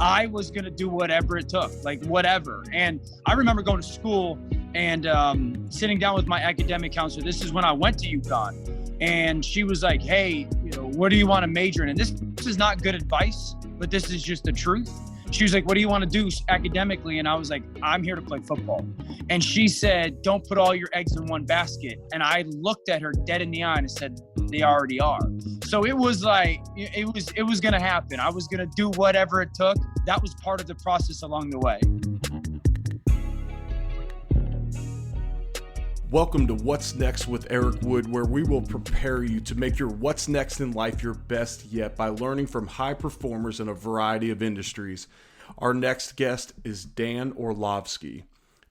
I was going to do whatever it took, like whatever. And I remember going to school and sitting down with my academic counselor. This is when I went to UConn. And she was like, hey, what do you want to major in? And this is not good advice, but this is just the truth. She was like, what do you want to do academically? And I was like, I'm here to play football. And she said, don't put all your eggs in one basket. And I looked at her dead in the eye and I said, they already are. So it was like, it was going to happen. I was going to do whatever it took. That was part of the process along the way. Welcome to What's Next with Eric Wood, where we will prepare you to make your what's next in life your best yet by learning from high performers in a variety of industries. Our next guest is Dan Orlovsky.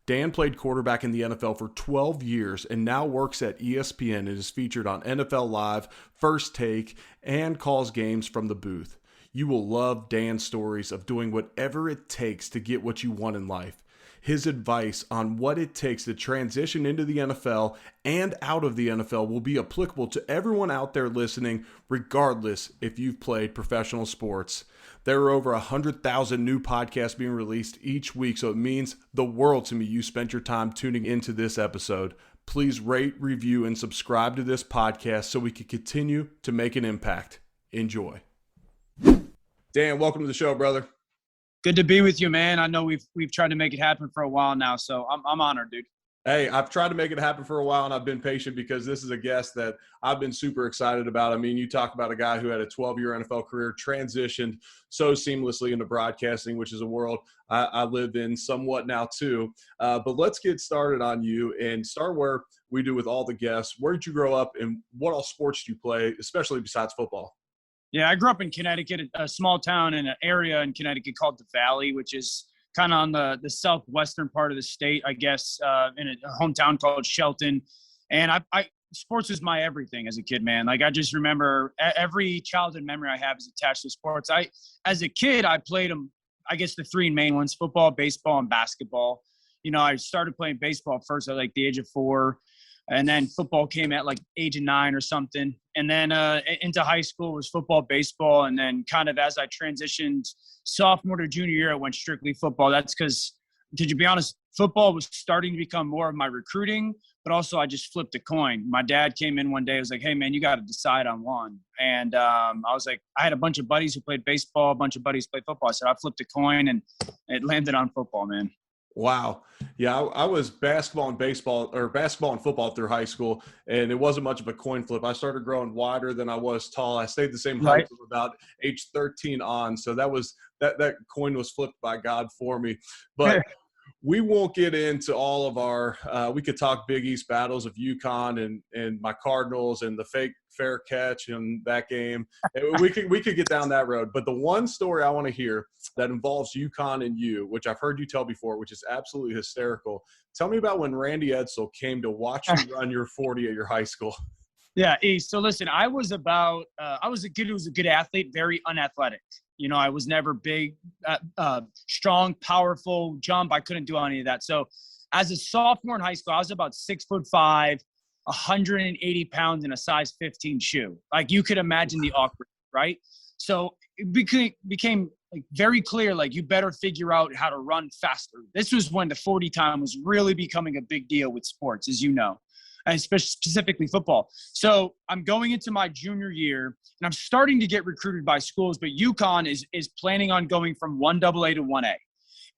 Dan played quarterback in the NFL for 12 years and now works at ESPN and is featured on NFL Live, First Take, and calls games from the booth. You will love Dan's stories of doing whatever it takes to get what you want in life. His advice on what it takes to transition into the NFL and out of the NFL will be applicable to everyone out there listening, regardless if you've played professional sports. There are over 100,000 new podcasts being released each week, so it means the world to me you spent your time tuning into this episode. Please rate, review, and subscribe to this podcast so we can continue to make an impact. Enjoy. Dan, welcome to the show, brother. Good to be with you, man. I know we've tried to make it happen for a while now, so I'm honored, dude. Hey, I've tried to make it happen for a while, and I've been patient because this is a guest that I've been super excited about. I mean, you talk about a guy who had a 12-year NFL career, transitioned so seamlessly into broadcasting, which is a world I live in somewhat now too. But let's get started on you and start where we do with all the guests. Where did you grow up, and what all sports do you play, especially besides football? Yeah, I grew up in Connecticut, a small town in an area in Connecticut called the Valley, which is kind of on the southwestern part of the state, I guess, in a hometown called Shelton. And I sports was my everything as a kid, man. Like, I just remember every childhood memory I have is attached to sports. As a kid, I played them, I guess the three main ones: football, baseball, and basketball. I started playing baseball first at like the age of 4. And then football came at like age of 9 or something. And then into high school was football, baseball. And then kind of as I transitioned sophomore to junior year, I went strictly football. That's because, to be honest, football was starting to become more of my recruiting, but also I just flipped a coin. My dad came in one day, was like, hey, man, you got to decide on one. And I was like, I had a bunch of buddies who played baseball, a bunch of buddies who played football. I said, I flipped a coin, and it landed on football, man. Wow. Yeah, I was basketball and football through high school, and it wasn't much of a coin flip. I started growing wider than I was tall. I stayed the same height from about age 13 on. So that coin was flipped by God for me. But we won't get into all of our we could talk Big East battles of UConn and my Cardinals and the fake fair catch in that game. We could get down that road. But the one story I want to hear that involves UConn and you, which I've heard you tell before, which is absolutely hysterical. Tell me about when Randy Edsall came to watch you run your 40 at your high school. Yeah, so listen, I was a kid who was a good athlete, very unathletic. I was never big, strong, powerful, jump. I couldn't do any of that. So as a sophomore in high school, I was about 6'5", 180 pounds in a size 15 shoe. Like, you could imagine the awkward, right? So it became like very clear, like, you better figure out how to run faster. This was when the 40 time was really becoming a big deal with sports, as you know, and specifically football. So I'm going into my junior year, and I'm starting to get recruited by schools, but UConn is planning on going from 1AA to 1A.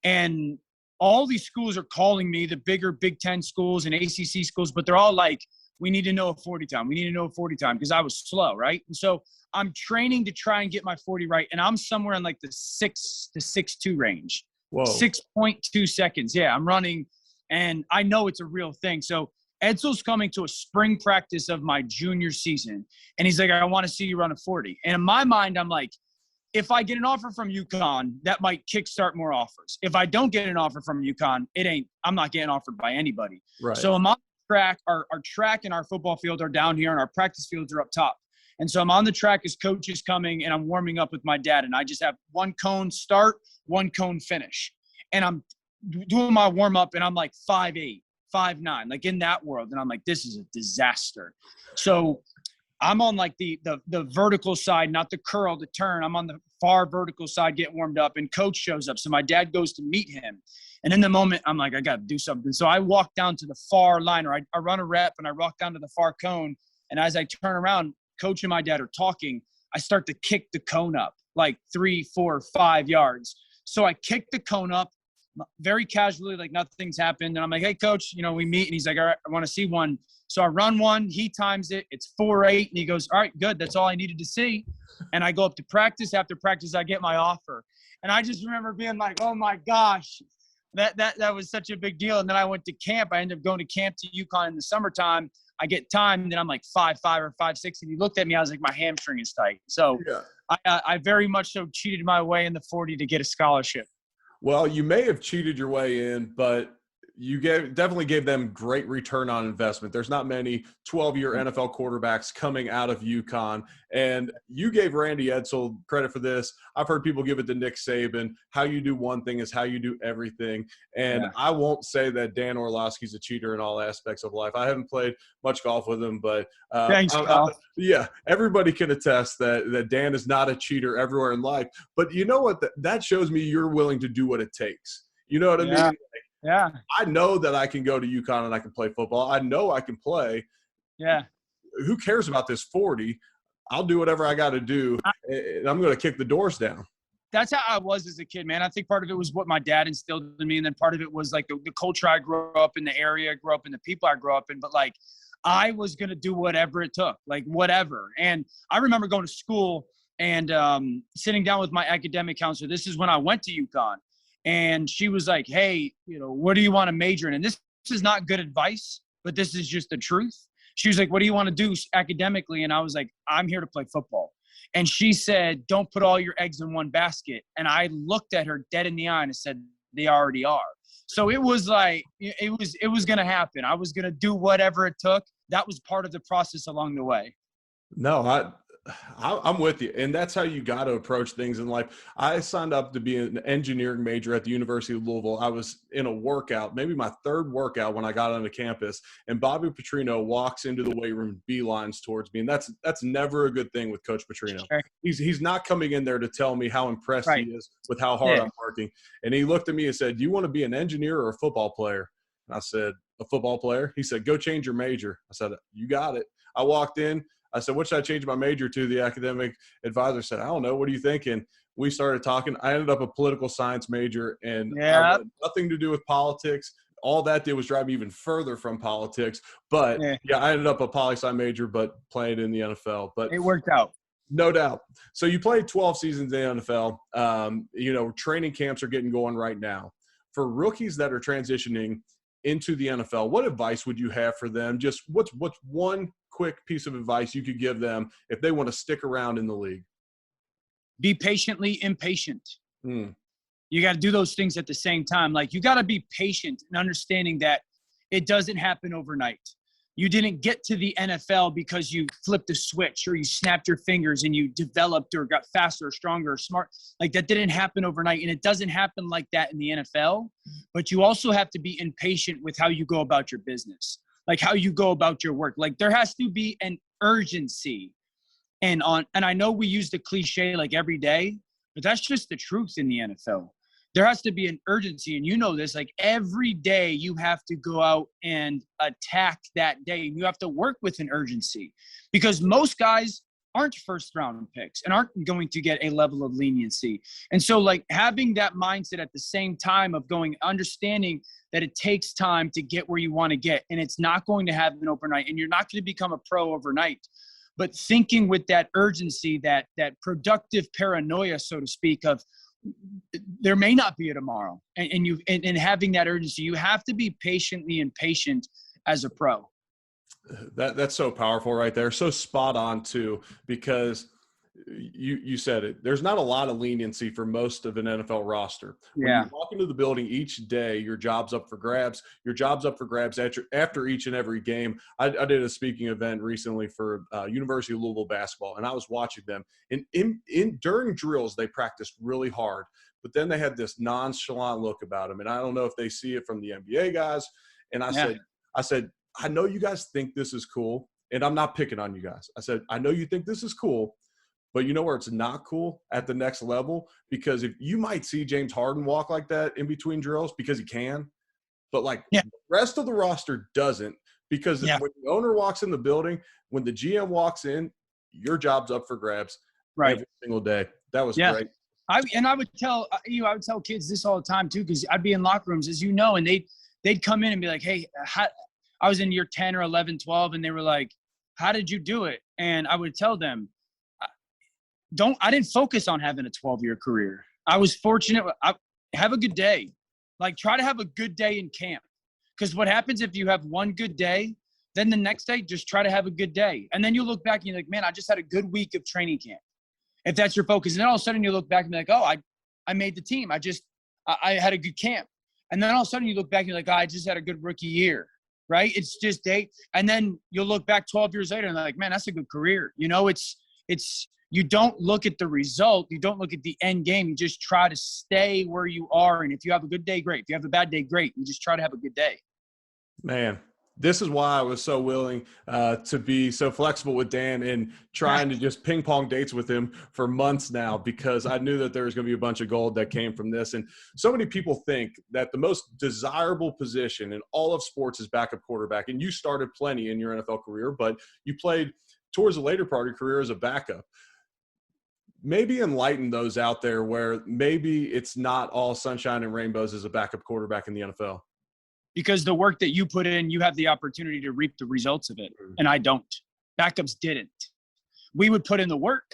And all these schools are calling me, the bigger Big Ten schools and ACC schools, but they're all like, we need to know a 40 time. We need to know a 40 time, because I was slow, right? And so I'm training to try and get my 40 right, and I'm somewhere in like the 6 to 6'2" range. Whoa. 6.2 seconds. Yeah, I'm running, and I know it's a real thing. So Edsall's coming to a spring practice of my junior season, and he's like, I want to see you run a 40. And in my mind, I'm like, if I get an offer from UConn, that might kickstart more offers. If I don't get an offer from UConn, I'm not getting offered by anybody. Right. So I'm on the track. Our track and our football field are down here, and our practice fields are up top. And so I'm on the track as coach is coming, and I'm warming up with my dad, and I just have one cone start, one cone finish. And I'm doing my warm up, and I'm like 5'8", 5'9", like in that world. And I'm like, this is a disaster. So I'm on like the vertical side, not the curl, the turn. I'm on the far vertical side, getting warmed up, and coach shows up. So my dad goes to meet him. And in the moment, I'm like, I got to do something. So I walk down to the far line, or I run a rep and I walk down to the far cone. And as I turn around, coach and my dad are talking. I start to kick the cone up like 3, 4, 5 yards. So I kick the cone up very casually, like nothing's happened. And I'm like, hey, coach, we meet. And he's like, all right, I want to see one. So I run one. He times it. It's 4.8. And he goes, all right, good. That's all I needed to see. And I go up to practice. After practice, I get my offer. And I just remember being like, oh, my gosh, that was such a big deal. And then I went to camp. I ended up going to camp to UConn in the summertime. I get time, and then I'm like 5'5" or 5'6". And he looked at me. I was like, my hamstring is tight. So yeah. I very much so cheated my way in the 40 to get a scholarship. Well, you may have cheated your way in, but you definitely gave them great return on investment. There's not many 12-year NFL quarterbacks coming out of UConn, and you gave Randy Edsall credit for this. I've heard people give it to Nick Saban. How you do one thing is how you do everything. And yeah. I won't say that Dan Orlovsky's a cheater in all aspects of life. I haven't played much golf with him, but thanks, pal. Yeah, everybody can attest that Dan is not a cheater everywhere in life. But you know what? That shows me you're willing to do what it takes. You know what I mean? Yeah. I know that I can go to UConn and I can play football. I know I can play. Yeah. Who cares about this 40? I'll do whatever I got to do, and I'm going to kick the doors down. That's how I was as a kid, man. I think part of it was what my dad instilled in me, and then part of it was like the culture I grew up in, the area I grew up in, the people I grew up in. But, like, I was going to do whatever it took, like whatever. And I remember going to school and sitting down with my academic counselor. This is when I went to UConn. And she was like, hey, what do you want to major in? And this is not good advice, but this is just the truth. She was like, what do you want to do academically? And I was like, I'm here to play football. And she said, don't put all your eggs in one basket. And I looked at her dead in the eye and said, they already are. So it was like, it was going to happen. I was going to do whatever it took. That was part of the process along the way. No, I'm with you. And that's how you got to approach things in life. I signed up to be an engineering major at the University of Louisville. I was in a workout, maybe my third workout when I got onto campus, and Bobby Petrino walks into the weight room, beelines towards me. And that's never a good thing with Coach Petrino. Sure. He's not coming in there to tell me how impressed he is with how hard I'm working. And he looked at me and said, do you want to be an engineer or a football player? And I said, a football player. He said, go change your major. I said, you got it. I walked in. I said, what should I change my major to? The academic advisor said, I don't know. What are you thinking? We started talking. I ended up a political science major, and I had nothing to do with politics. All that did was drive me even further from politics. But, I ended up a poli-sci major, but playing in the NFL. But it worked out. No doubt. So you played 12 seasons in the NFL. Training camps are getting going right now. For rookies that are transitioning into the NFL, what advice would you have for them? Just what's one quick piece of advice you could give them if they want to stick around in the league? Be patiently impatient. You got to do those things at the same time. Like, you got to be patient and understanding that it doesn't happen overnight. You didn't get to the NFL because you flipped a switch or you snapped your fingers and you developed or got faster or stronger or smart. Like, that didn't happen overnight, and it doesn't happen like that in the NFL. But you also have to be impatient with how you go about your business, like how you go about your work. Like, there has to be an urgency. And I know we use the cliche like every day, but that's just the truth in the NFL. There has to be an urgency, and you know this, like every day you have to go out and attack that day. And you have to work with an urgency, because most guys aren't first round picks and aren't going to get a level of leniency. And so, like, having that mindset at the same time of understanding that it takes time to get where you want to get, and it's not going to happen overnight, and you're not going to become a pro overnight. But thinking with that urgency, that productive paranoia, so to speak, of there may not be a tomorrow, and having that urgency, you have to be patiently impatient as a pro. That's so powerful right there. So spot on too, because you said it. There's not a lot of leniency for most of an NFL roster. When you walk into the building each day, your job's up for grabs. Your job's up for grabs after each and every game. I did a speaking event recently for University of Louisville basketball, and I was watching them. And during drills, they practiced really hard, but then they had this nonchalant look about them. And I don't know if they see it from the NBA guys. And I said, I know you guys think this is cool, and I'm not picking on you guys. I said, I know you think this is cool, but you know where it's not cool at the next level? Because if you might see James Harden walk like that in between drills because he can, but like Yeah. the rest of the roster doesn't, because Yeah. when the owner walks in the building, when the GM walks in, your job's up for grabs every single day. That was great. I would tell I would tell kids this all the time too, because I'd be in locker rooms, as you know, and they'd come in and be like, hey, I was in year 10 or 11, 12, and they were like, how did you do it? And I would tell them, I didn't focus on having a 12-year career. I was fortunate. Have a good day. Like, try to have a good day in camp. Because what happens if you have one good day, then the next day, just try to have a good day. And then you look back and you're like, man, I just had a good week of training camp. If that's your focus. And then all of a sudden you look back and be like, oh, I made the team. I had a good camp. And then all of a sudden you look back and you're like, oh, I just had a good rookie year. Right? It's just and then you'll look back 12 years later and like, man, that's a good career. You know, it's you don't look at the result. You don't look at the end game. You just try to stay where you are. And if you have a good day, great. If you have a bad day, great. You just try to have a good day. Man, this is why I was so willing to be so flexible with Dan and trying to just ping pong dates with him for months now, because I knew that there was going to be a bunch of gold that came from this. And so many people think that the most desirable position in all of sports is backup quarterback. And you started plenty in your NFL career, but you played towards the later part of your career as a backup. Maybe enlighten those out there where maybe it's not all sunshine and rainbows as a backup quarterback in the NFL. Because the work that you put in, you have the opportunity to reap the results of it. And I don't. Backups didn't. We would put in the work,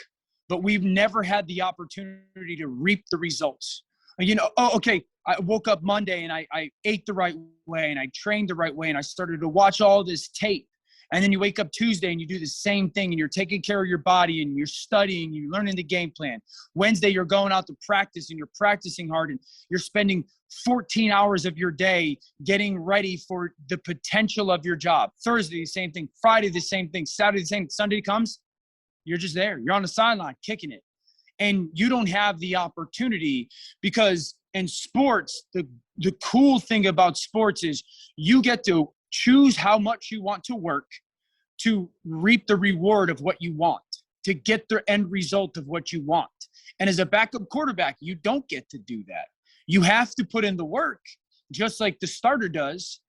but we've never had the opportunity to reap the results. You know, okay, I woke up Monday and I ate the right way and I trained the right way and I started to watch all this tape. And then you wake up Tuesday and you do the same thing and you're taking care of your body and you're studying, you're learning the game plan. Wednesday, you're going out to practice and you're practicing hard and you're spending 14 hours of your day getting ready for the potential of your job. Thursday, the same thing. Friday, the same thing. Saturday, the same. Sunday comes, you're just there. You're on the sideline kicking it. And you don't have the opportunity, because in sports, the cool thing about sports is you get to choose how much you want to work to reap the reward of what you want, to get the end result of what you want. And as a backup quarterback, you don't get to do that. You have to put in the work, just like the starter does,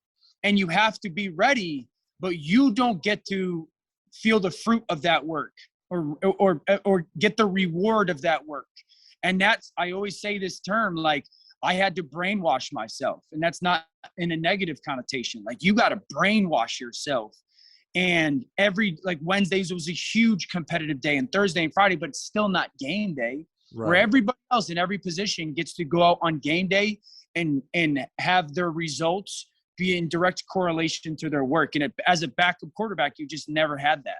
and you have to be ready, but you don't get to feel the fruit of that work or get the reward of that work. And that's, I always say this term, like, I had to brainwash myself, and that's not in a negative connotation. Like, you got to brainwash yourself. And like Wednesdays, it was a huge competitive day, and Thursday and Friday, but it's still not game day. Right. Where everybody else in every position gets to go out on game day and have their results be in direct correlation to their work. And as a backup quarterback, you just never had that.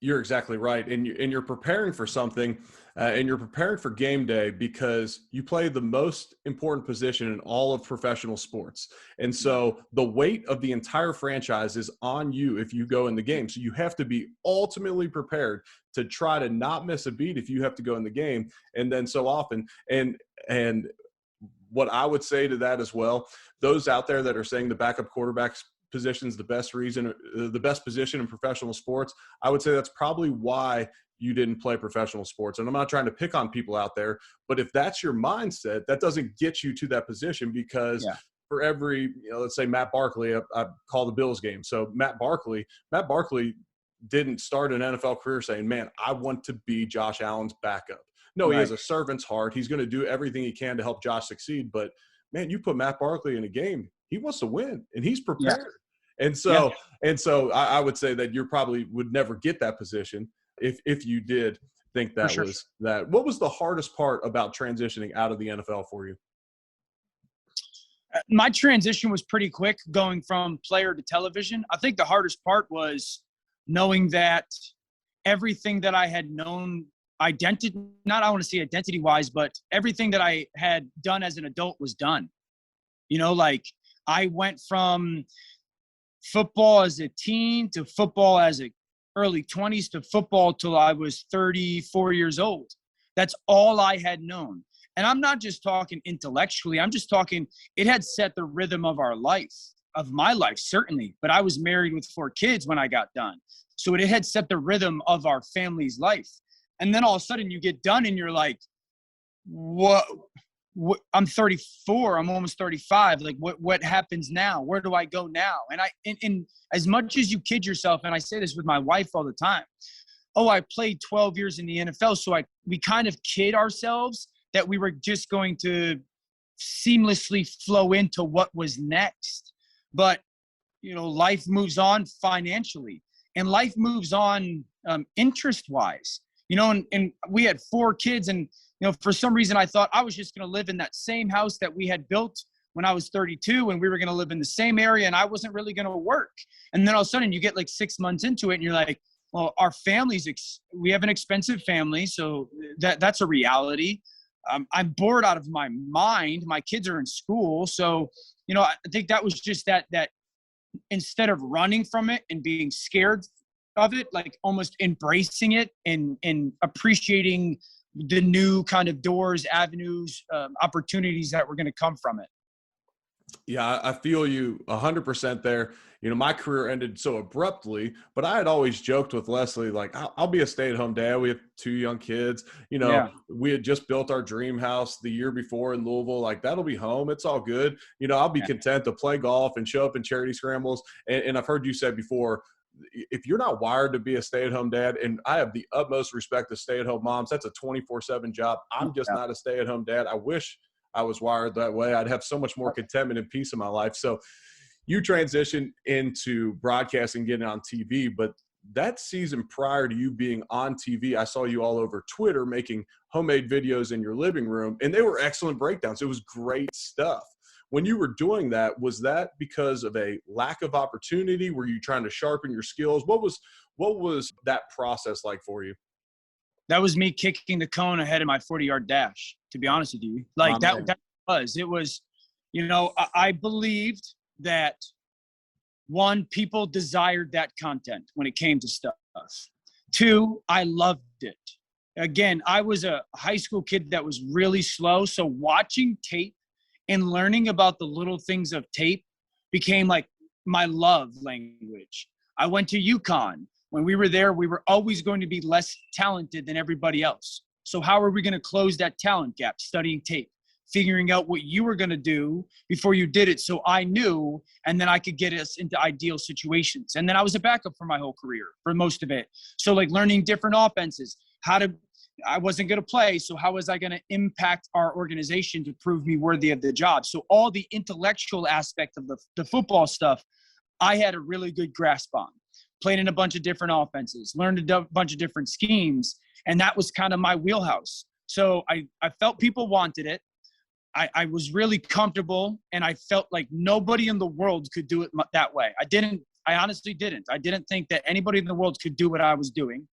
You're exactly right. And you're preparing for something, and you're preparing for game day because you play the most important position in all of professional sports. And so the weight of the entire franchise is on you if you go in the game. So you have to be ultimately prepared to try to not miss a beat if you have to go in the game. And then so often, and what I would say to that as well, those out there that are saying the backup quarterback's position's the best position in professional sports, I would say that's probably why you didn't play professional sports. And I'm not trying to pick on people out there, but if that's your mindset, that doesn't get you to that position, because for every, let's say Matt Barkley, I call the Bills game. So Matt Barkley didn't start an NFL career saying, man, I want to be Josh Allen's backup. No, He has a servant's heart. He's going to do everything he can to help Josh succeed. But man, you put Matt Barkley in a game, he wants to win and he's prepared. Yeah. And so I would say that you probably would never get that position if you did think that was that. What was the hardest part about transitioning out of the NFL for you? My transition was pretty quick, going from player to television. I think the hardest part was knowing that everything that I had known I want to say identity-wise, but everything that I had done as an adult was done. Like, I went from football as a teen to football as a early 20s to football till I was 34 years old. That's all I had known. And I'm not just talking intellectually. I'm just talking, it had set the rhythm of our life. of my life, certainly, but I was married with 4 kids when I got done. So it had set the rhythm of our family's life. And then all of a sudden you get done and you're like, what I'm 34, I'm almost 35. Like what happens now? Where do I go now? And as much as you kid yourself, and I say this with my wife all the time, oh, I played 12 years in the NFL. So we kind of kid ourselves that we were just going to seamlessly flow into what was next. But, life moves on financially, and life moves on interest wise, and we had 4 kids, and, for some reason I thought I was just going to live in that same house that we had built when I was 32, and we were going to live in the same area, and I wasn't really going to work. And then all of a sudden you get like 6 months into it and you're like, well, our we have an expensive family. So that's a reality. I'm bored out of my mind. My kids are in school. So, I think that was just that instead of running from it and being scared of it, like almost embracing it and appreciating the new kind of doors, avenues, opportunities that were going to come from it. Yeah, I feel you 100% there. My career ended so abruptly, but I had always joked with Leslie, like, I'll be a stay-at-home dad. We have 2 young kids. Yeah. We had just built our dream house the year before in Louisville. Like, that'll be home. It's all good. I'll be content to play golf and show up in charity scrambles. And I've heard you say before, if you're not wired to be a stay-at-home dad, and I have the utmost respect to stay-at-home moms, that's a 24/7 job. I'm just not a stay-at-home dad. I wish I was wired that way. I'd have so much more contentment and peace in my life. So you transitioned into broadcasting, getting on TV, but that season prior to you being on TV, I saw you all over Twitter making homemade videos in your living room, and they were excellent breakdowns. It was great stuff. When you were doing that, was that because of a lack of opportunity? Were you trying to sharpen your skills? What was that process like for you? That was me kicking the cone ahead of my 40-yard dash, to be honest with you. Like that was, I believed that, one, people desired that content when it came to stuff. 2, I loved it. Again, I was a high school kid that was really slow. So watching tape and learning about the little things of tape became like my love language. I went to UConn. When we were there, we were always going to be less talented than everybody else. So how are we going to close that talent gap? Studying tape, figuring out what you were going to do before you did it. So I knew, and then I could get us into ideal situations. And then I was a backup for my whole career, for most of it. So like learning different offenses, I wasn't going to play. So how was I going to impact our organization to prove me worthy of the job? So all the intellectual aspect of the football stuff, I had a really good grasp on. Played in a bunch of different offenses, learned a bunch of different schemes, and that was kind of my wheelhouse. So I felt people wanted it. I was really comfortable, and I felt like nobody in the world could do it that way. I honestly didn't. I didn't think that anybody in the world could do what I was doing,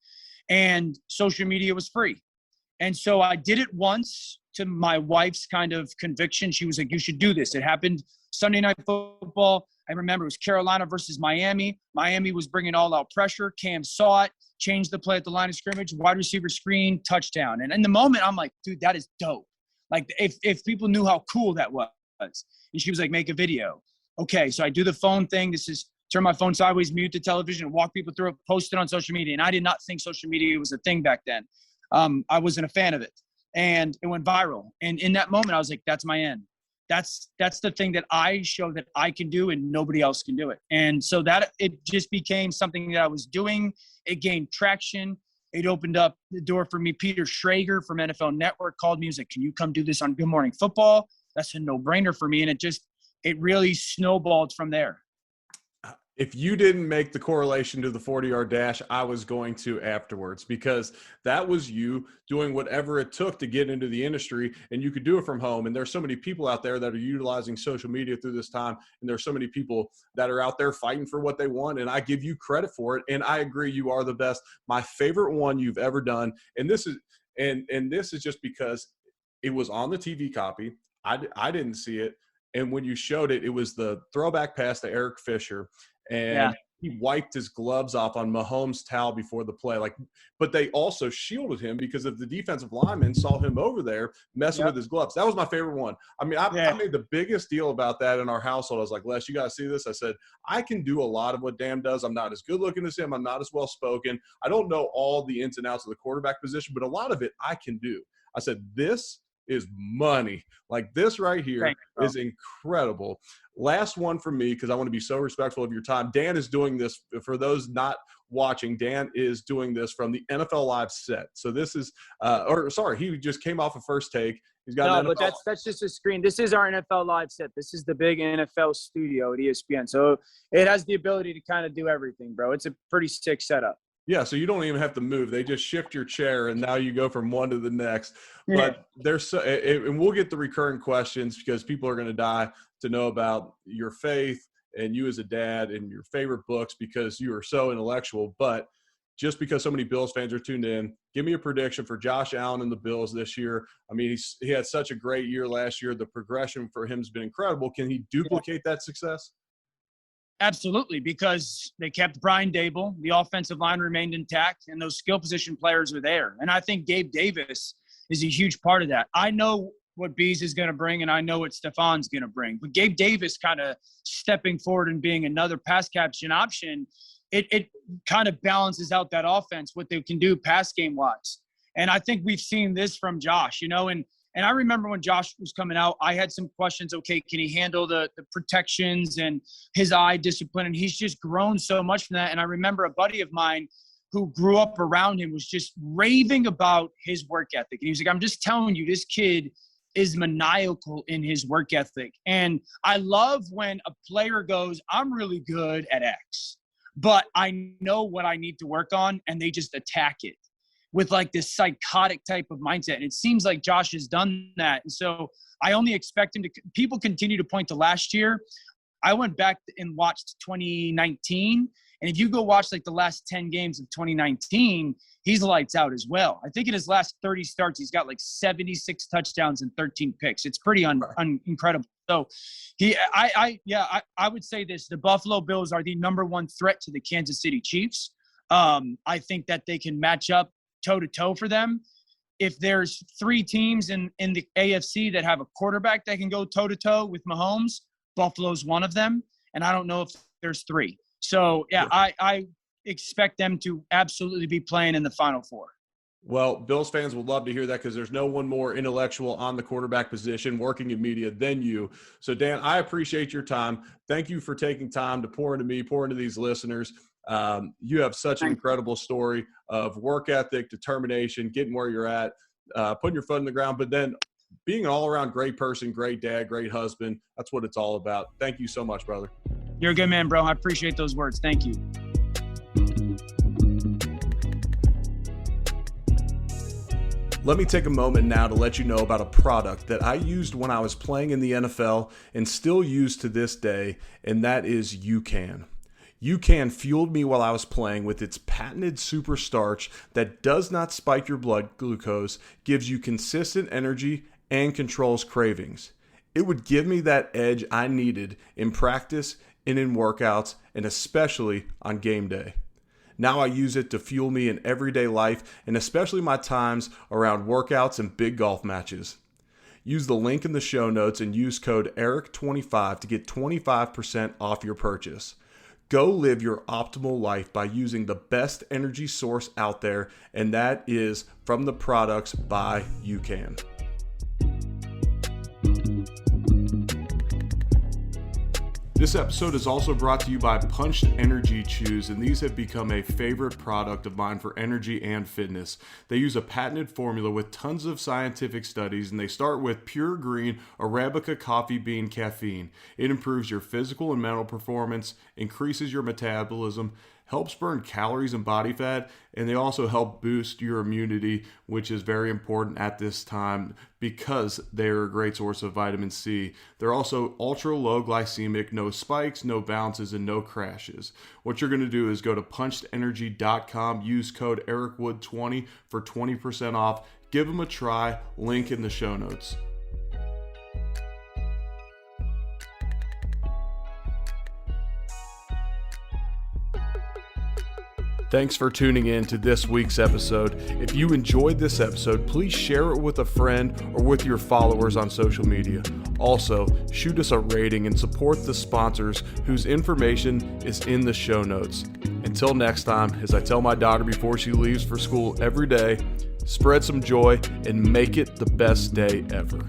and social media was free. And so I did it once to my wife's kind of conviction. She was like, you should do this. It happened Sunday Night Football. I remember it was Carolina versus Miami. Miami was bringing all out pressure. Cam saw it, changed the play at the line of scrimmage, wide receiver screen, touchdown. And in the moment, I'm like, dude, that is dope. Like if people knew how cool that was. And she was like, make a video. Okay, so I do the phone thing. Turn my phone sideways, mute the television, walk people through it, post it on social media. And I did not think social media was a thing back then. I wasn't a fan of it. And it went viral. And in that moment, I was like, that's my end. That's the thing that I show that I can do and nobody else can do it. And so that it just became something that I was doing. It gained traction. It opened up the door for me. Peter Schrager from NFL Network called me. He was like, can you come do this on Good Morning Football? That's a no-brainer for me. And it really snowballed from there. If you didn't make the correlation to the 40-yard dash, I was going to afterwards, because that was you doing whatever it took to get into the industry, and you could do it from home. And there's so many people out there that are utilizing social media through this time, and there's so many people that are out there fighting for what they want, and I give you credit for it, and I agree you are the best. My favorite one you've ever done, and this is just because it was on the TV copy. I didn't see it, and when you showed it, it was the throwback pass to Eric Fisher. And he wiped his gloves off on Mahomes' towel before the play. Like, but they also shielded him because if the defensive lineman saw him over there messing with his gloves. That was my favorite one. I mean, I made the biggest deal about that in our household. I was like, Les, you got to see this. I said, I can do a lot of what Dan does. I'm not as good looking as him. I'm not as well spoken. I don't know all the ins and outs of the quarterback position, but a lot of it I can do. I said, this is money. Like, this right here is incredible. Last one for me, because I want to be so respectful of your time. Dan is doing this, for those not watching, Dan is doing this from the NFL Live set. So this is, he just came off a First Take. He's got but that's just a screen. This is our NFL Live set. This is the big NFL studio at ESPN. So it has the ability to kind of do everything, bro. It's a pretty sick setup. Yeah, so you don't even have to move. They just shift your chair, and now you go from one to the next. But there's so, and we'll get the recurring questions because people are going to die to know about your faith and you as a dad and your favorite books because you are so intellectual. But just because so many Bills fans are tuned in, give me a prediction for Josh Allen and the Bills this year. I mean, he had such a great year last year. The progression for him has been incredible. Can he duplicate that success? Absolutely, because they kept Brian Dable, the offensive line remained intact, and those skill position players are there. And I think Gabe Davis is a huge part of that. I know what Bees is going to bring, and I know what Stefan's going to bring. But Gabe Davis kind of stepping forward and being another pass catching option, it kind of balances out that offense, what they can do pass game-wise. And I think we've seen this from Josh, And I remember when Josh was coming out, I had some questions. Okay, can he handle the protections and his eye discipline? And he's just grown so much from that. And I remember a buddy of mine who grew up around him was just raving about his work ethic. And he was like, I'm just telling you, this kid is maniacal in his work ethic. And I love when a player goes, I'm really good at X, but I know what I need to work on, and they just attack it with like this psychotic type of mindset. And it seems like Josh has done that. And so I only expect him to – people continue to point to last year. I went back and watched 2019. And if you go watch like the last 10 games of 2019, he's lights out as well. I think in his last 30 starts, he's got like 76 touchdowns and 13 picks. It's pretty incredible. So I would say this. The Buffalo Bills are the number one threat to the Kansas City Chiefs. I think that they can match up toe-to-toe for them. If there's three teams in the AFC that have a quarterback that can go toe-to-toe with Mahomes, Buffalo's one of them, and I don't know if there's three. So, I expect them to absolutely be playing in the Final Four. Well, Bills fans would love to hear that because there's no one more intellectual on the quarterback position working in media than you. So, Dan, I appreciate your time. Thank you for taking time to pour into me, pour into these listeners. You have such an incredible story of work ethic, determination, getting where you're at, putting your foot in the ground, but then being an all-around great person, great dad, great husband. That's what it's all about. Thank you so much, brother. You're a good man, bro. I appreciate those words. Thank you. Let me take a moment now to let you know about a product that I used when I was playing in the NFL and still use to this day, and that is UCAN. UCAN fueled me while I was playing with its patented super starch that does not spike your blood glucose, gives you consistent energy, and controls cravings. It would give me that edge I needed in practice and in workouts, and especially on game day. Now I use it to fuel me in everyday life, and especially my times around workouts and big golf matches. Use the link in the show notes and use code ERIC25 to get 25% off your purchase. Go live your optimal life by using the best energy source out there, and that is from the products by UCAN. This episode is also brought to you by Punched Energy Chews, and these have become a favorite product of mine for energy and fitness. They use a patented formula with tons of scientific studies, and they start with pure green Arabica coffee bean caffeine. It improves your physical and mental performance, increases your metabolism, helps burn calories and body fat, and they also help boost your immunity, which is very important at this time because they're a great source of vitamin C. They're also ultra low glycemic, no spikes, no bounces, and no crashes. What you're going to do is go to punchedenergy.com, use code ERICWOOD20 for 20% off. Give them a try, link in the show notes. Thanks for tuning in to this week's episode. If you enjoyed this episode, please share it with a friend or with your followers on social media. Also, shoot us a rating and support the sponsors whose information is in the show notes. Until next time, as I tell my daughter before she leaves for school every day, spread some joy and make it the best day ever.